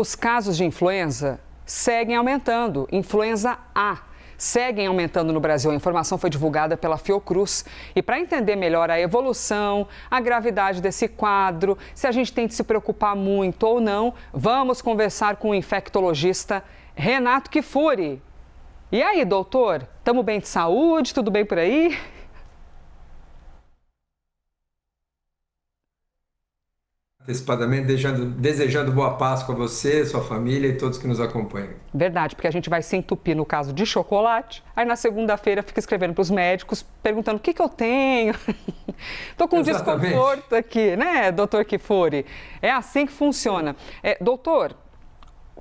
Os casos de influenza seguem aumentando, influenza A. Seguem aumentando no Brasil. A informação foi divulgada pela Fiocruz. E para entender melhor a evolução, a gravidade desse quadro, se a gente tem de se preocupar muito ou não, vamos conversar com o infectologista Renato Kfouri. E aí, doutor? Estamos bem de saúde? Tudo bem por aí? Antecipadamente, desejando boa Páscoa a você, sua família e todos que nos acompanham. Verdade, porque a gente vai se entupir no caso de chocolate, aí na segunda-feira fica escrevendo para os médicos, perguntando o que eu tenho. Estou com desconforto aqui, né, doutor Kfouri? É assim que funciona. Doutor,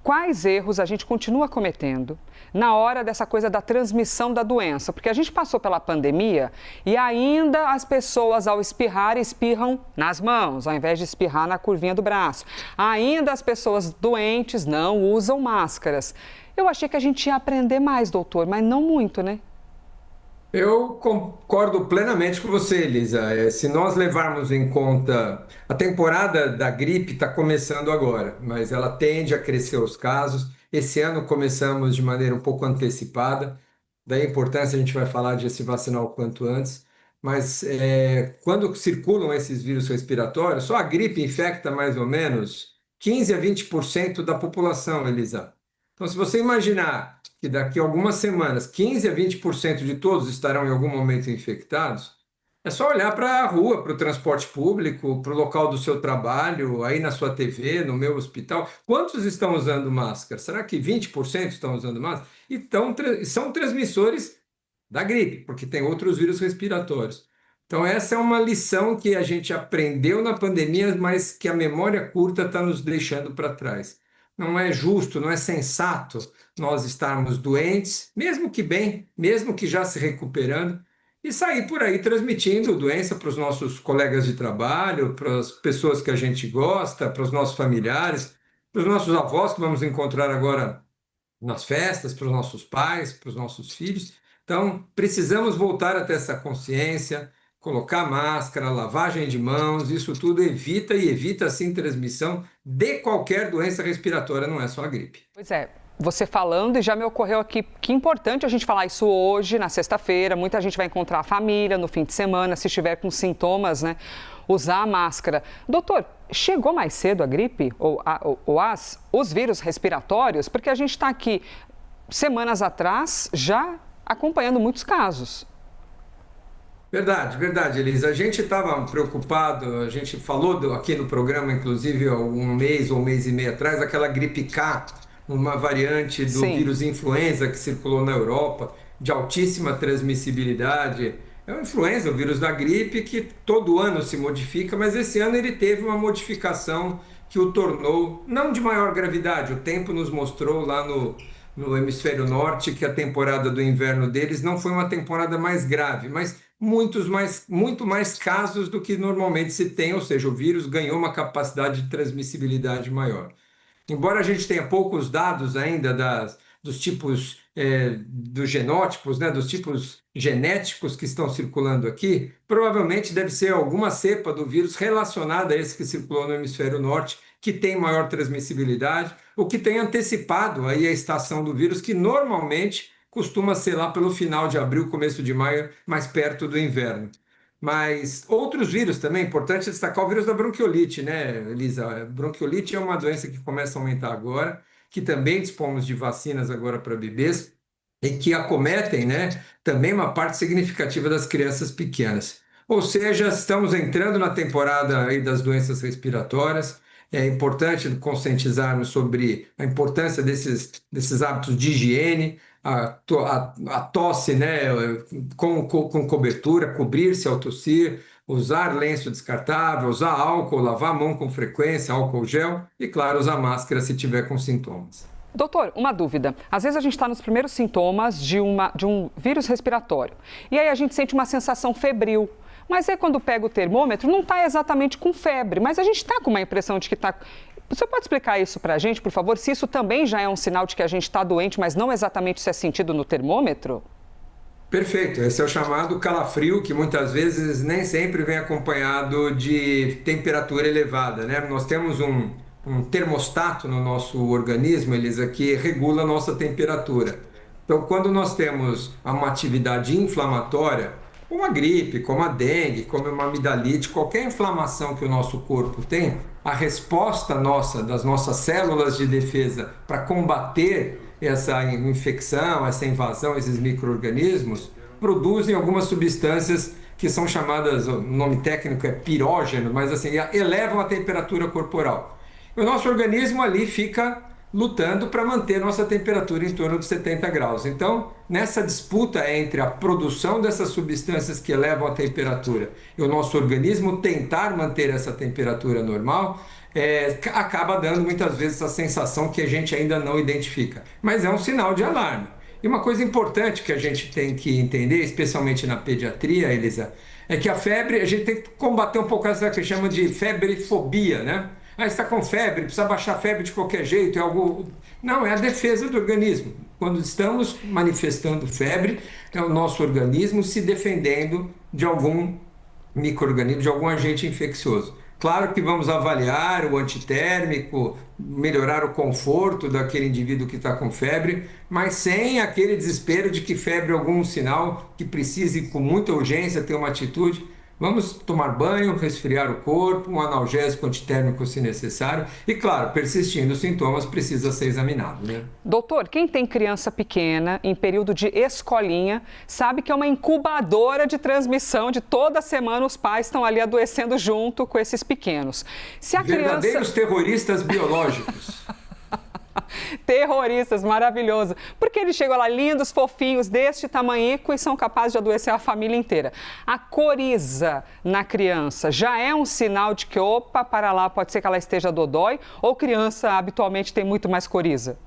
quais erros a gente continua cometendo na hora dessa coisa da transmissão da doença? Porque a gente passou pela pandemia e ainda as pessoas, ao espirrar, espirram nas mãos, ao invés de espirrar na curvinha do braço. Ainda as pessoas doentes não usam máscaras. Eu achei que a gente ia aprender mais, doutor, mas não muito, né? Eu concordo plenamente com você, Elisa. Se nós levarmos em conta, a temporada da gripe está começando agora, mas ela tende a crescer os casos. Esse ano começamos de maneira um pouco antecipada, daí a importância a gente vai falar de se vacinar o quanto antes. Mas quando circulam esses vírus respiratórios, só a gripe infecta mais ou menos 15 a 20% da população, Elisa. Então, se você imaginar que daqui a algumas semanas 15 a 20% de todos estarão em algum momento infectados, é só olhar para a rua, para o transporte público, para o local do seu trabalho, aí na sua TV, no meu hospital. Quantos estão usando máscara? Será que 20% estão usando máscara? Então, são transmissores da gripe, porque tem outros vírus respiratórios. Então, essa é uma lição que a gente aprendeu na pandemia, mas que a memória curta está nos deixando para trás. Não é justo, não é sensato nós estarmos doentes, mesmo que bem, mesmo que já se recuperando, e sair por aí transmitindo doença para os nossos colegas de trabalho, para as pessoas que a gente gosta, para os nossos familiares, para os nossos avós que vamos encontrar agora nas festas, para os nossos pais, para os nossos filhos. Então, precisamos voltar a ter essa consciência, colocar máscara, lavagem de mãos, isso tudo evita sim transmissão de qualquer doença respiratória, não é só a gripe. Pois é, você falando e já me ocorreu aqui que é importante a gente falar isso hoje, na sexta-feira. Muita gente vai encontrar a família no fim de semana, se estiver com sintomas, né? Usar a máscara. Doutor, chegou mais cedo a gripe ou os vírus respiratórios? Porque a gente está aqui semanas atrás já acompanhando muitos casos. Verdade, Elisa. A gente estava preocupado, a gente falou aqui no programa, inclusive, há um mês ou um mês e meio atrás, daquela gripe K, uma variante do Sim. vírus influenza que circulou na Europa, de altíssima transmissibilidade. É uma influenza, o vírus da gripe, que todo ano se modifica, mas esse ano ele teve uma modificação que o tornou não de maior gravidade. O tempo nos mostrou lá no hemisfério norte que a temporada do inverno deles não foi uma temporada mais grave, mas muito mais casos do que normalmente se tem, ou seja, o vírus ganhou uma capacidade de transmissibilidade maior. Embora a gente tenha poucos dados ainda dos tipos, dos genótipos, né, dos tipos genéticos que estão circulando aqui, provavelmente deve ser alguma cepa do vírus relacionada a esse que circulou no hemisfério norte, que tem maior transmissibilidade, ou que tem antecipado aí a estação do vírus, que normalmente costuma ser lá pelo final de abril, começo de maio, mais perto do inverno. Mas outros vírus também, é importante destacar o vírus da bronquiolite, né, Elisa? A bronquiolite é uma doença que começa a aumentar agora, que também dispomos de vacinas agora para bebês e que acometem, né, também uma parte significativa das crianças pequenas. Ou seja, estamos entrando na temporada aí das doenças respiratórias. É importante conscientizarmos sobre a importância desses hábitos de higiene, a tosse, né, com cobertura, cobrir-se ao tossir, usar lenço descartável, usar álcool, lavar a mão com frequência, álcool gel e, claro, usar máscara se tiver com sintomas. Doutor, uma dúvida. Às vezes a gente está nos primeiros sintomas de um vírus respiratório e aí a gente sente uma sensação febril. Mas aí quando pega o termômetro, não está exatamente com febre, mas a gente está com uma impressão de que está... Você pode explicar isso para a gente, por favor? Se isso também já é um sinal de que a gente está doente, mas não exatamente isso é sentido no termômetro? Perfeito, esse é o chamado calafrio, que muitas vezes nem sempre vem acompanhado de temperatura elevada, né? Nós temos um termostato no nosso organismo, Elisa, que regula a nossa temperatura. Então, quando nós temos uma atividade inflamatória, como a gripe, como a dengue, como uma amidalite, qualquer inflamação que o nosso corpo tem, a resposta nossa, das nossas células de defesa para combater essa infecção, essa invasão, esses micro-organismos, produzem algumas substâncias que são chamadas, o nome técnico é pirógeno, mas assim, elevam a temperatura corporal. O nosso organismo ali fica lutando para manter nossa temperatura em torno de 70 graus. Então, nessa disputa entre a produção dessas substâncias que elevam a temperatura e o nosso organismo tentar manter essa temperatura normal, acaba dando muitas vezes a sensação que a gente ainda não identifica. Mas é um sinal de alarme. E uma coisa importante que a gente tem que entender, especialmente na pediatria, Elisa, é que a febre, a gente tem que combater um pouco essa que chama de febrefobia, né? Ah, está com febre, precisa baixar a febre de qualquer jeito, é algo... Não, é a defesa do organismo. Quando estamos manifestando febre, é o nosso organismo se defendendo de algum micro-organismo, de algum agente infeccioso. Claro que vamos avaliar o antitérmico, melhorar o conforto daquele indivíduo que está com febre, mas sem aquele desespero de que febre é algum sinal que precise com muita urgência ter uma atitude. Vamos tomar banho, resfriar o corpo, um analgésico antitérmico se necessário e, claro, persistindo os sintomas, precisa ser examinado, né? Doutor, quem tem criança pequena em período de escolinha sabe que é uma incubadora de transmissão de toda semana os pais estão ali adoecendo junto com esses pequenos. Se a Verdadeiros terroristas biológicos. Terroristas, maravilhoso. Porque eles chegam lá lindos, fofinhos, deste tamanhico e são capazes de adoecer a família inteira. A coriza na criança já é um sinal de que, opa, para lá, pode ser que ela esteja dodói, ou criança habitualmente tem muito mais coriza?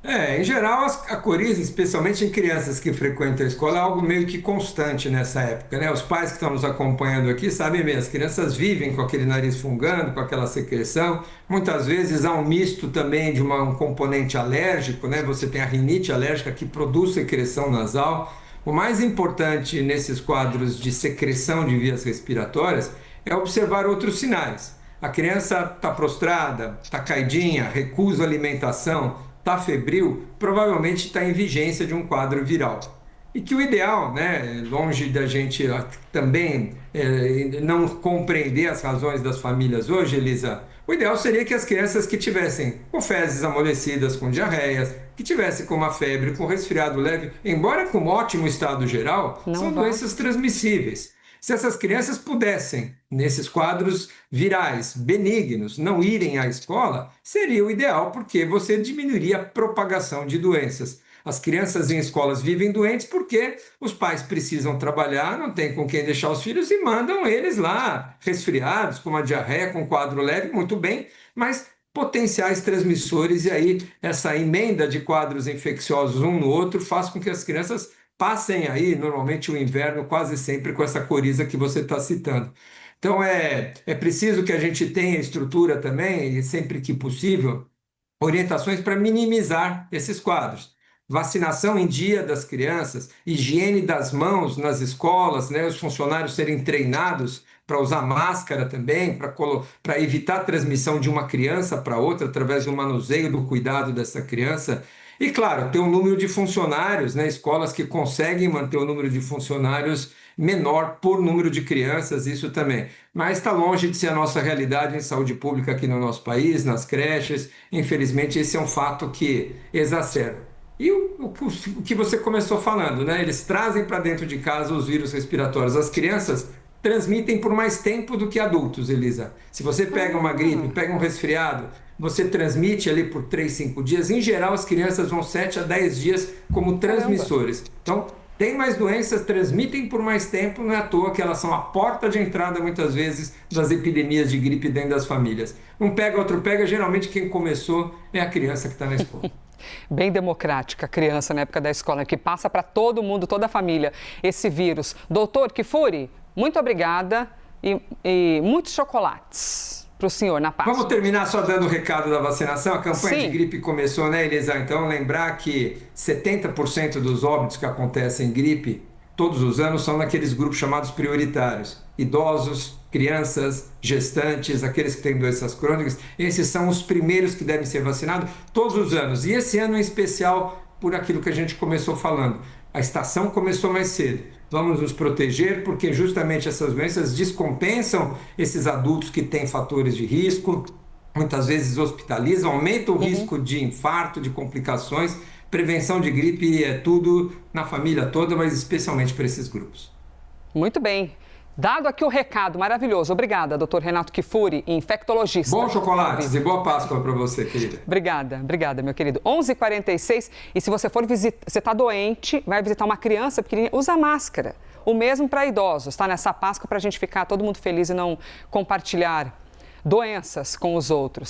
Em geral, a coriza, especialmente em crianças que frequentam a escola, é algo meio que constante nessa época, né? Os pais que estão nos acompanhando aqui sabem mesmo, as crianças vivem com aquele nariz fungando, com aquela secreção. Muitas vezes há um misto também de um componente alérgico, né? Você tem a rinite alérgica que produz secreção nasal. O mais importante nesses quadros de secreção de vias respiratórias é observar outros sinais. A criança está prostrada, está caidinha, recusa alimentação, está febril, provavelmente está em vigência de um quadro viral. E que o ideal, né, longe da gente também não compreender as razões das famílias hoje, Elisa, o ideal seria que as crianças que tivessem com fezes amolecidas, com diarreias, que tivessem com uma febre, com resfriado leve, embora com ótimo estado geral, são doenças transmissíveis. Se essas crianças pudessem, nesses quadros virais, benignos, não irem à escola, seria o ideal, porque você diminuiria a propagação de doenças. As crianças em escolas vivem doentes porque os pais precisam trabalhar, não tem com quem deixar os filhos e mandam eles lá, resfriados, com uma diarreia, com um quadro leve, muito bem, mas potenciais transmissores, e aí essa emenda de quadros infecciosos um no outro faz com que as crianças passem aí, normalmente, o inverno quase sempre com essa coriza que você está citando. Então, é preciso que a gente tenha estrutura também, e sempre que possível, orientações para minimizar esses quadros. Vacinação em dia das crianças, higiene das mãos nas escolas, né, os funcionários serem treinados para usar máscara também, para evitar a transmissão de uma criança para outra através do manuseio, do cuidado dessa criança. E, claro, ter um número de funcionários, né, escolas que conseguem manter o número de funcionários menor por número de crianças, isso também. Mas está longe de ser a nossa realidade em saúde pública aqui no nosso país, nas creches. Infelizmente, esse é um fato que exacerba. E o que você começou falando, né? Eles trazem para dentro de casa os vírus respiratórios. As crianças transmitem por mais tempo do que adultos, Elisa. Se você pega uma gripe, pega um resfriado, você transmite ali por 3, 5 dias. Em geral, as crianças vão 7 a 10 dias como transmissores. Então, tem mais doenças, transmitem por mais tempo, não é à toa que elas são a porta de entrada, muitas vezes, das epidemias de gripe dentro das famílias. Um pega, outro pega, geralmente quem começou é a criança que está na escola. Bem democrática a criança na época da escola, que passa para todo mundo, toda a família, esse vírus. Doutor Kifuri, muito obrigada e muitos chocolates para o senhor na Páscoa. Vamos terminar só dando o recado da vacinação. A campanha de gripe começou, né, Elisa? Então, lembrar que 70% dos óbitos que acontecem em gripe todos os anos são naqueles grupos chamados prioritários. Idosos, crianças, gestantes, aqueles que têm doenças crônicas, esses são os primeiros que devem ser vacinados todos os anos. E esse ano em especial, por aquilo que a gente começou falando. A estação começou mais cedo. Vamos nos proteger porque justamente essas doenças descompensam esses adultos que têm fatores de risco, muitas vezes hospitalizam, aumentam o risco de infarto, de complicações. Prevenção de gripe é tudo na família toda, mas especialmente para esses grupos. Muito bem. Dado aqui o recado maravilhoso. Obrigada, Dr. Renato Kifuri, infectologista. Bom chocolates e boa Páscoa para você, querida. Obrigada, meu querido. 11h46, e se você for visitar, você está doente, vai visitar uma criança pequenininha, usa máscara. O mesmo para idosos, tá? Nessa Páscoa, para a gente ficar todo mundo feliz e não compartilhar doenças com os outros.